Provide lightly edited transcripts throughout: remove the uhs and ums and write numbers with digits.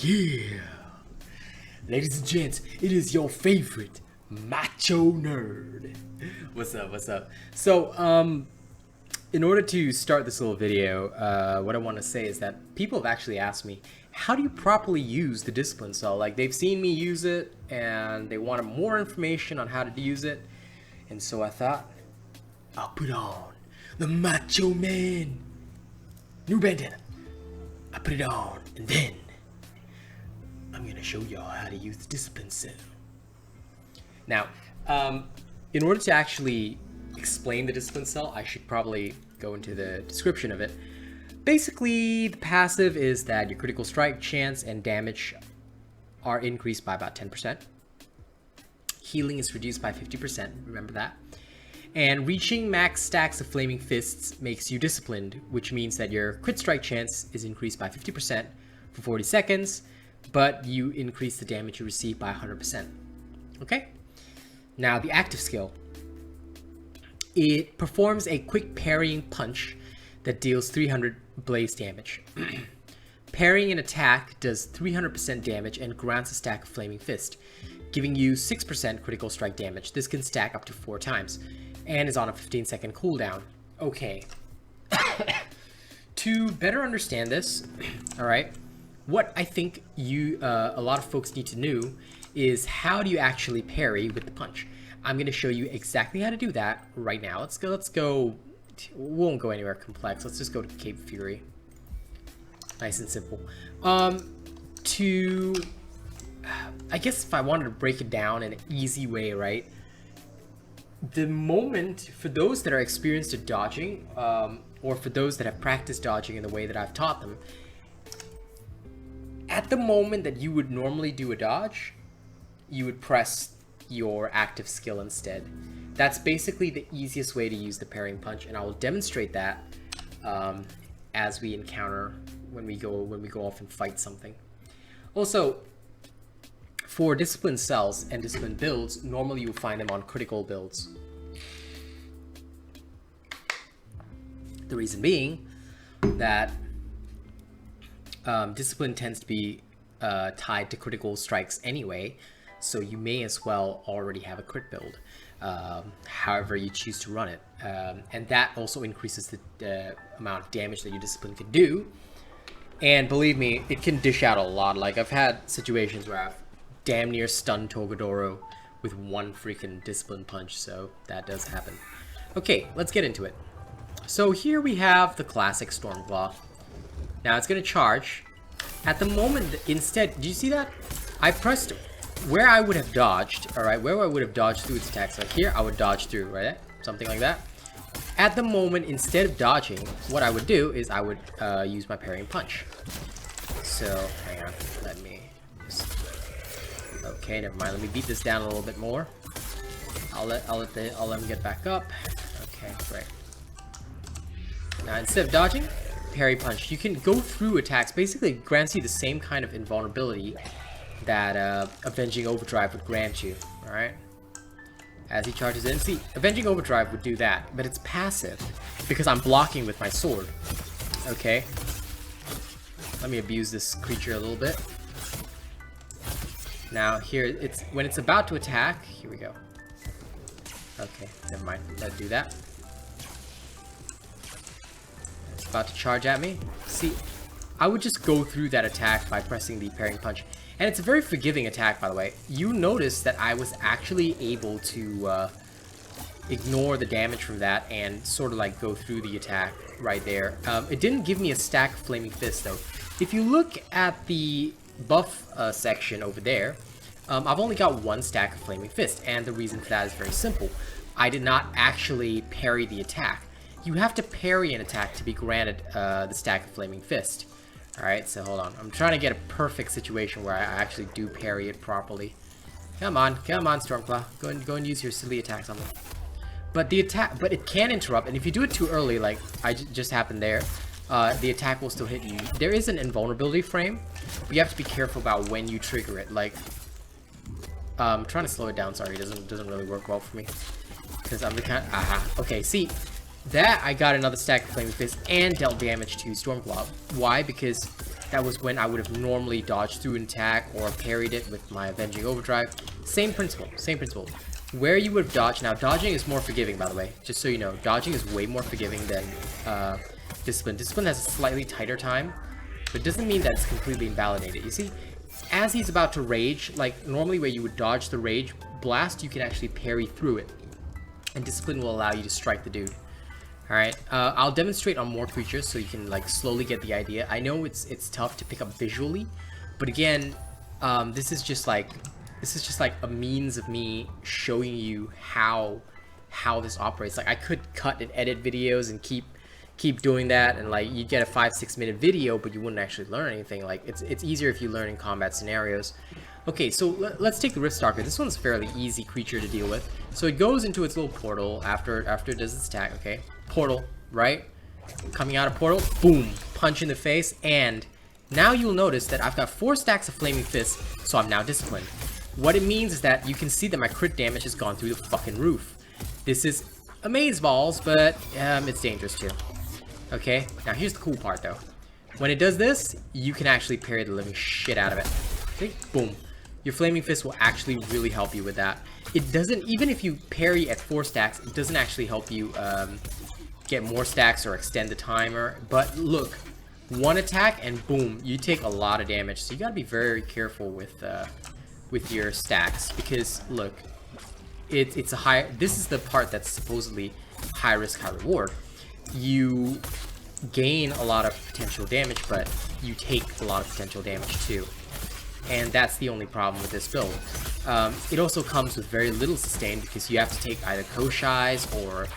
Yeah, ladies and gents, it is your favorite macho nerd. What's up? What's up? So, in order to start this little video, what I want to say is that people have actually asked me, how do you properly use the discipline cell? Like, they've seen me use it, and they wanted more information on how to use it, and so I thought, I'll put on the Macho Man new bandana. I put it on, and then I'm gonna show y'all how to use the discipline cell. Now, in order to actually explain the discipline cell, I should probably go into the description of it. Basically, the passive is that your critical strike chance and damage are increased by about 10%. Healing is reduced by 50%, remember that. And reaching max stacks of flaming fists makes you disciplined, which means that your crit strike chance is increased by 50% for 40 seconds, but you increase the damage you receive by 100%. Okay? Now, the active skill. It performs a quick parrying punch that deals 300 blaze damage. Parrying an attack does 300% damage and grants a stack of flaming fist, giving you 6% critical strike damage. This can stack up to 4 times and is on a 15-second cooldown. Okay. To better understand this, all right, what I think a lot of folks need to know is how do you actually parry with the punch. I'm going to show you exactly how to do that right now. Let's go. We won't go anywhere complex. Let's just go to Cape Fury. Nice and simple. I guess if I wanted to break it down in an easy way, right? The moment, for those that are experienced at dodging, or for those that have practiced dodging in the way that I've taught them, at the moment that you would normally do a dodge, you would press your active skill instead. That's basically the easiest way to use the parrying punch, and I will demonstrate that as we encounter when we go off and fight something. Also, for discipline cells and discipline builds, normally you will find them on critical builds. The reason being that discipline tends to be tied to critical strikes anyway, so you may as well already have a crit build, however you choose to run it. And that also increases the amount of damage that your discipline can do. And believe me, it can dish out a lot. Like, I've had situations where I've damn near stunned Togodoro with one freaking discipline punch, so that does happen. Okay, let's get into it. So here we have the classic Stormclaw. Now it's going to charge. At the moment, instead, do you see that? I pressed where I would have dodged, alright, where I would have dodged through its attacks. Like here, I would dodge through, right? Something like that. At the moment, instead of dodging, what I would do is I would use my parrying punch. So, hang on, let me just... Okay, never mind. Let me beat this down a little bit more. I'll let him get back up. Okay, great. Now, instead of dodging, parry punch. You can go through attacks. Basically, it grants you the same kind of invulnerability that Avenging Overdrive would grant you. All right. As he charges in, see, Avenging Overdrive would do that, but it's passive because I'm blocking with my sword. Okay. Let me abuse this creature a little bit. Now here, it's when it's about to attack. Here we go. Okay, never mind. Let's do that. It's about to charge at me. See, I would just go through that attack by pressing the parrying punch. And it's a very forgiving attack, by the way. You notice that I was actually able to ignore the damage from that and sort of like go through the attack right there. It didn't give me a stack of Flaming Fists, though. If you look at the buff section over there, I've only got 1 stack of Flaming Fist, and the reason for that is very simple. I did not actually parry the attack. You have to parry an attack to be granted the stack of Flaming Fist. Alright, so hold on. I'm trying to get a perfect situation where I actually do parry it properly. Come on, Stormclaw. Go and use your silly attacks on me. But it can interrupt, and if you do it too early, like I just happened there, the attack will still hit you. There is an invulnerability frame, but you have to be careful about when you trigger it. Like, I'm trying to slow it down. Sorry, it doesn't really work well for me because I'm the kind. Okay, see. That I got another stack of Flaming Fist and dealt damage to Stormclaw. Why? Because That was when I would have normally dodged through an attack or parried it with my Avenging Overdrive. Same principle, same principle. Where you would have dodged, now dodging is more forgiving, by the way, just so you know. Dodging is way more forgiving than Discipline. Discipline has a slightly tighter time, but it doesn't mean that it's completely invalidated. You see, as he's about to rage, like normally where you would dodge the rage blast, you can actually parry through it. And Discipline will allow you to strike the dude. Alright, I'll demonstrate on more creatures so you can like slowly get the idea. I know it's tough to pick up visually, but again, this is just like a means of me showing you how this operates. Like I could cut and edit videos and keep doing that, and like you get a 5-6 minute video, but you wouldn't actually learn anything. Like it's easier if you learn in combat scenarios. Okay, so let's take the Riftstalker. This one's a fairly easy creature to deal with. So it goes into its little portal after it does its attack. Okay, portal, right? Coming out of portal, boom, punch in the face, and now you'll notice that I've got 4 stacks of Flaming Fists, so I'm now disciplined. What it means is that you can see that my crit damage has gone through the fucking roof. This is amazeballs, but it's dangerous too. Okay, now here's the cool part though. When it does this, you can actually parry the living shit out of it. Okay, boom. Your Flaming Fist will actually really help you with that. It doesn't, even if you parry at 4 stacks, it doesn't actually help you get more stacks or extend the timer. But look, 1 attack and boom, you take a lot of damage. So you gotta be very careful with your stacks, because look, it's a high. This is the part that's supposedly high risk, high reward. You gain a lot of potential damage, but you take a lot of potential damage too. And that's the only problem with this build. It also comes with very little sustain, because you have to take either Koshais or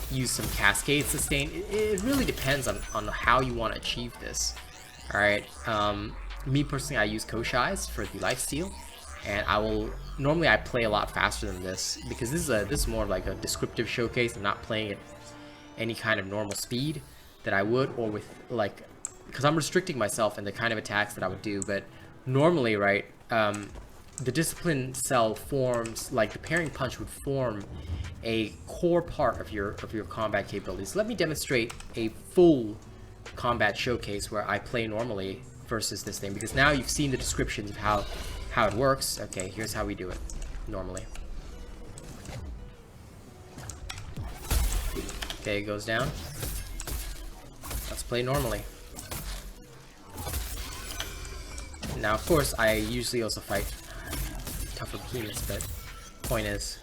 use some Cascade sustain. It really depends on how you want to achieve this. Alright, me personally, I use Koshais for the lifesteal, and normally I play a lot faster than this, because this is more like a descriptive showcase. I'm not playing at any kind of normal speed that I would, or with like, because I'm restricting myself in the kind of attacks that I would do. But normally, right, the discipline cell forms, like the parrying punch would form a core part of your combat capabilities. Let me demonstrate a full combat showcase where I play normally versus this thing, because now you've seen the descriptions of how it works. Okay, here's how we do it normally. Okay, it goes down. Let's play normally. Now, of course, I usually also fight tougher behemoths, but point is,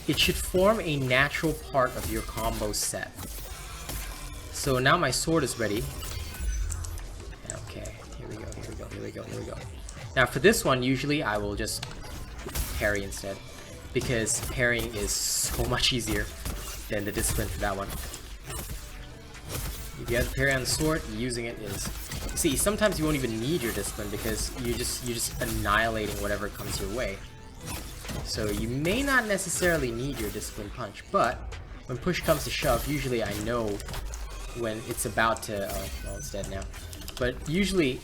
it should form a natural part of your combo set. So now my sword is ready. Okay, here we go. Now for this one, usually I will just parry instead, because parrying is so much easier than the discipline for that one. If you have the parry on the sword, using it is... See, sometimes you won't even need your discipline, because you're just annihilating whatever comes your way. So you may not necessarily need your discipline punch, but when push comes to shove, usually I know when it's about to... Oh, well, it's dead now. But usually,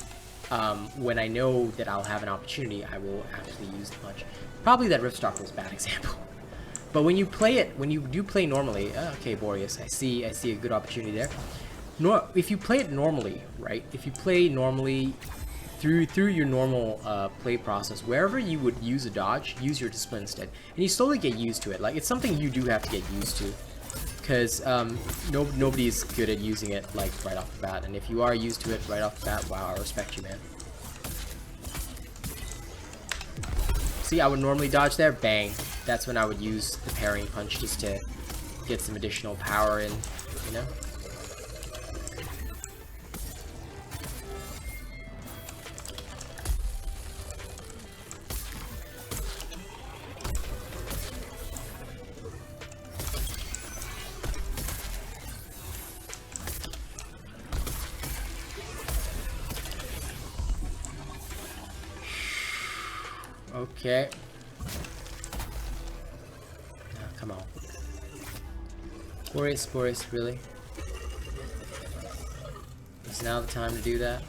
when I know that I'll have an opportunity, I will actually use the punch. Probably that Riftstalker was a bad example. But when you play it, when you do play normally, okay, Boreas, I see a good opportunity there. If you play it normally, right? If you play normally through your normal play process, wherever you would use a dodge, use your discipline instead, and you slowly get used to it. Like, it's something you do have to get used to, because nobody's good at using it like right off the bat. And if you are used to it right off the bat, wow, I respect you, man. See, I would normally dodge there, bang. That's when I would use the parrying punch, just to get some additional power in, you know? Okay. Oh, come on. Boreas, really? Is now the time to do that?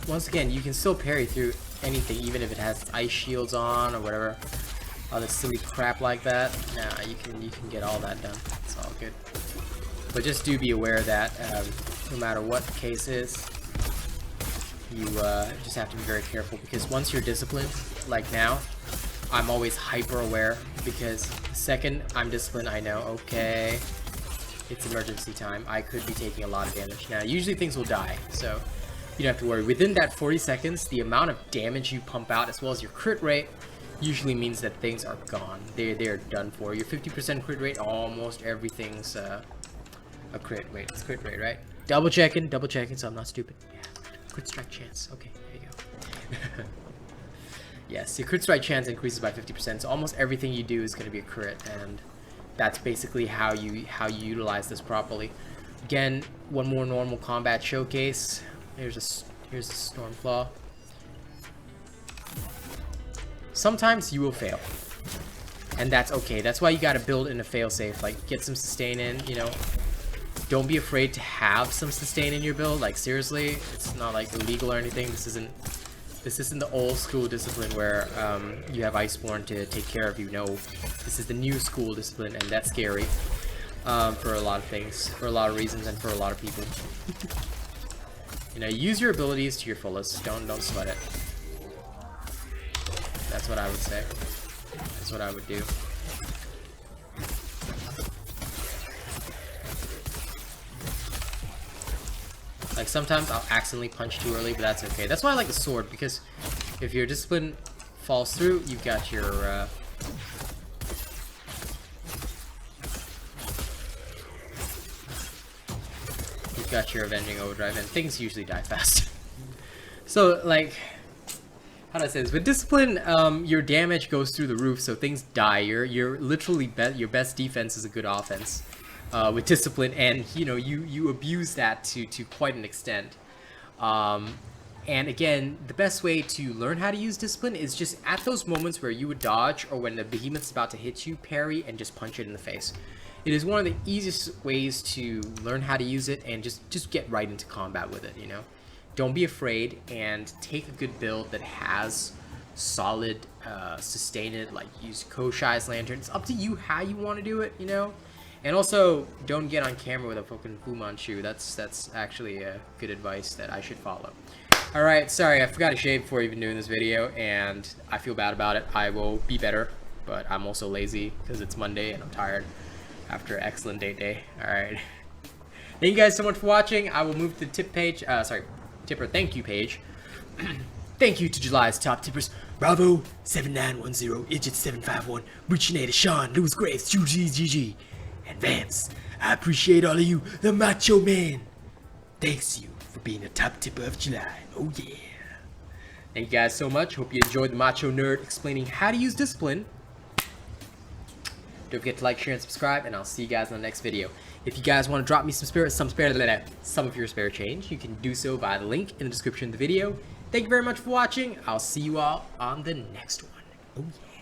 Once again, you can still parry through anything, even if it has ice shields on or whatever. all this silly crap like that. Nah, you can get all that done. It's all good. But just do be aware that no matter what the case is, you just have to be very careful, because once you're disciplined, like now, I'm always hyper aware, because the second I'm disciplined, I know, okay, it's emergency time. I could be taking a lot of damage. Now, usually things will die, so you don't have to worry. Within that 40 seconds, the amount of damage you pump out, as well as your crit rate, usually means that things are gone. They're done for. Your 50% crit rate, almost everything's a crit. Wait, it's crit rate, right? Double checking, so I'm not stupid. Yeah, crit strike chance. Okay, there you go. Yes, your crit strike chance increases by 50%, so almost everything you do is going to be a crit, and that's basically how you utilize this properly. Again, one more normal combat showcase. Here's a Stormclaw. Sometimes you will fail, and that's okay. That's why you got to build in a fail-safe. Like, get some sustain in, you know. Don't be afraid to have some sustain in your build. Like, seriously, it's not like illegal or anything. This isn't the old school discipline where you have Iceborne to take care of you. No, this is the new school discipline, and that's scary for a lot of things, for a lot of reasons, and for a lot of people. You know, use your abilities to your fullest. Don't sweat it. That's what I would say. That's what I would do. Like, sometimes I'll accidentally punch too early, but that's okay. That's why I like the sword, because if your discipline falls through, you've got your avenging overdrive, and things usually die fast. So, like, how do I say this? With discipline, your damage goes through the roof, so things die. You're literally your best defense is a good offense. With discipline, and you know, you abuse that to quite an extent. And again, the best way to learn how to use discipline is just at those moments where you would dodge, or when the behemoth's about to hit you, parry and just punch it in the face. It is one of the easiest ways to learn how to use it, and just get right into combat with it, you know. Don't be afraid, and take a good build that has solid sustain it, like use Koshai's lantern. It's up to you how you want to do it, you know. And also, don't get on camera with a fucking Fu Manchu. That's actually good advice that I should follow. Alright, sorry, I forgot to shave before even doing this video, and I feel bad about it. I will be better, but I'm also lazy because it's Monday and I'm tired after an excellent date day. Alright. Thank you guys so much for watching. I will move to the tip page. Tipper thank you page. Thank you to July's top tippers: Bravo 7910, Idget 751, Richinator, Sean, Lewis Graves, GG, and Vamps. I appreciate all of you, the Macho Man. Thanks you for being a top tipper of July. Oh yeah. Thank you guys so much. Hope you enjoyed the Macho Nerd explaining how to use discipline. Don't forget to like, share, and subscribe, and I'll see you guys in the next video. If you guys want to drop me some of your spare change, you can do so via the link in the description of the video. Thank you very much for watching. I'll see you all on the next one. Oh yeah.